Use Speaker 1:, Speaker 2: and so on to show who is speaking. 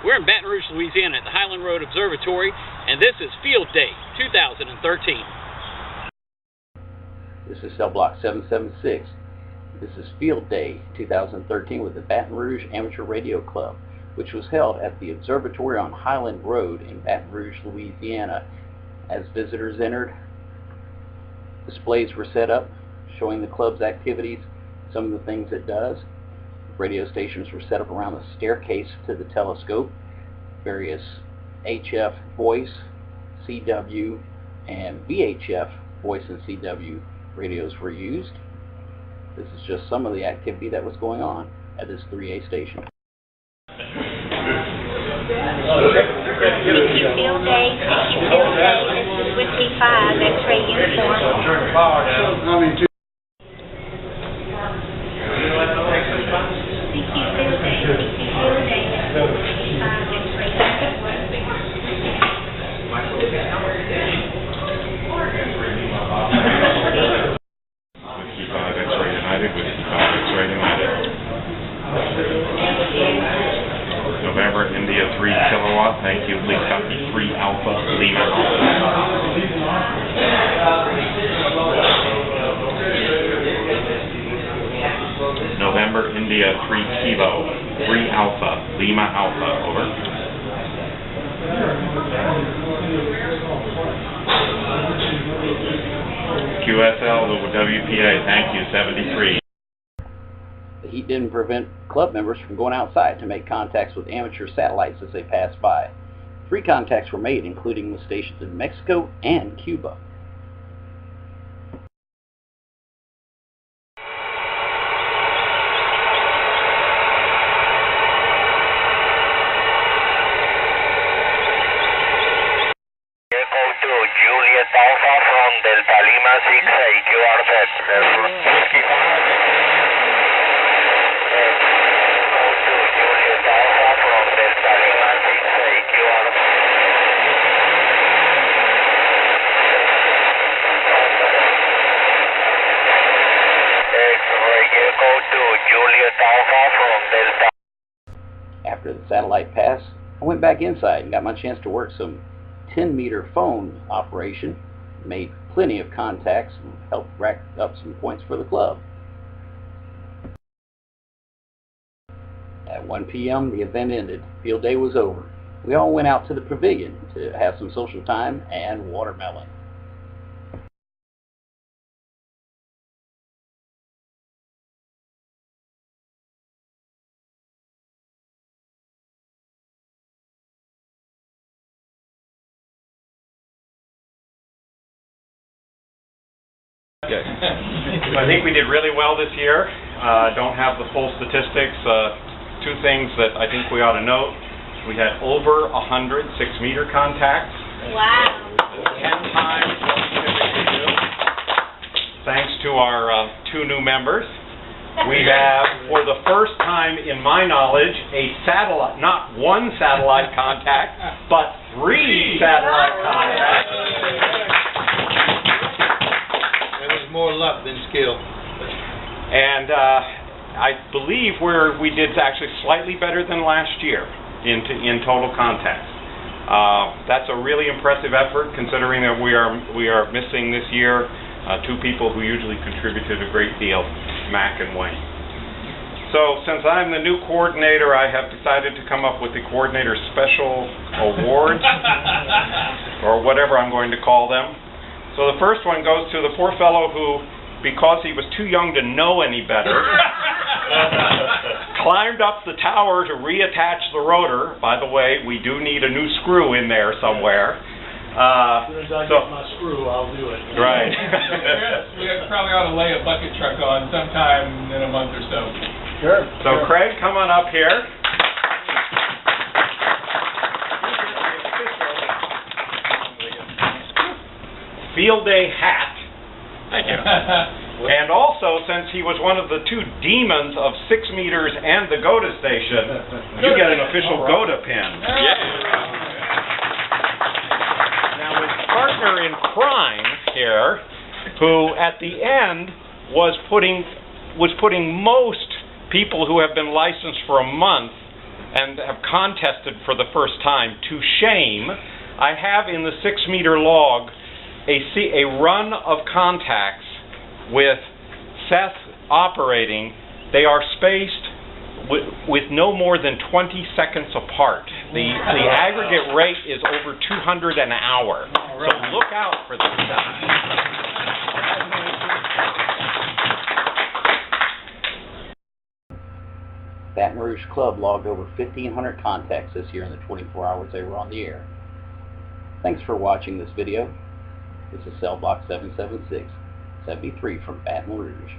Speaker 1: We're in Baton Rouge, Louisiana at the Highland Road Observatory, and this is Field Day 2013.
Speaker 2: This is cell block 776. This is Field Day 2013 with the Baton Rouge Amateur Radio Club, which was held at the observatory on Highland Road in Baton Rouge, Louisiana. As visitors entered, displays were set up showing the club's activities, some of the things it does. Radio stations were set up around the staircase to the telescope. Various HF voice, CW, and VHF voice and CW radios were used. This is just some of the activity that was going on at this 3A station.
Speaker 3: Field Day, this is Whiskey 5, X-ray uniform.
Speaker 4: November, India 3 kilowatt, thank you. Please copy 3 Alpha, Lima Alpha. November, India 3 kilo, 3 Alpha, Lima Alpha, over. QSL, WPA, thank you, 73.
Speaker 2: The heat didn't prevent club members from going outside to make contacts with amateur satellites as they passed by. 3 contacts were made, including with stations in Mexico and Cuba.
Speaker 5: Juliet Alpha from Delta Lima 6 AQR set. Whiskey 5. Juliet Alpha from Delta Lima 6 AQR. X-ray echo to Juliet Alpha from Delta.
Speaker 2: After the satellite passed, I went back inside and got my chance to work some 10-meter phone operation, made plenty of contacts, and helped rack up some points for the club. At 1 p.m. the event ended. Field day was over. We all went out to the pavilion to have some social time and watermelon.
Speaker 4: Good. I think we did really well this year. Don't have the full statistics. 2 things that I think we ought to note. We had over 100 6-meter contacts.
Speaker 3: Wow.
Speaker 4: 10 times what we typically do. Thanks to our 2 new members. We have, for the first time in my knowledge, a satellite, not 1 satellite contact, but 3 satellite contacts.
Speaker 6: More luck than skill.
Speaker 4: And I believe we did actually slightly better than last year in total contacts. That's a really impressive effort, considering that we are missing this year 2 people who usually contributed a great deal, Mac and Wayne. So since I'm the new coordinator, I have decided to come up with the Coordinator Special Awards, or whatever I'm going to call them. So the first one goes to the poor fellow who, because he was too young to know any better, climbed up the tower to reattach the rotor. By the way, we do need a new screw in there somewhere.
Speaker 6: As soon as I get my screw, I'll do it.
Speaker 4: Right.
Speaker 7: We probably ought to lay a bucket truck on sometime in a month or so.
Speaker 6: Sure.
Speaker 4: So Craig, come on up here. Field day hat. Thank you. And also, since he was one of the 2 demons of 6 meters and the GOTA station, you get an official GOTA pin.
Speaker 1: Yeah.
Speaker 4: Now, his partner in crime here, who at the end was putting most people who have been licensed for a month and have contested for the first time. To shame, I have in the 6-meter log a run of contacts with Seth operating. They are spaced with no more than 20 seconds apart. The aggregate rate is over 200 an hour. So look out for this stuff.
Speaker 2: Baton Rouge Club logged over 1,500 contacts this year in the 24 hours they were on the air. Thanks for watching this video. This is Cell Block 776, 73 from Baton Rouge.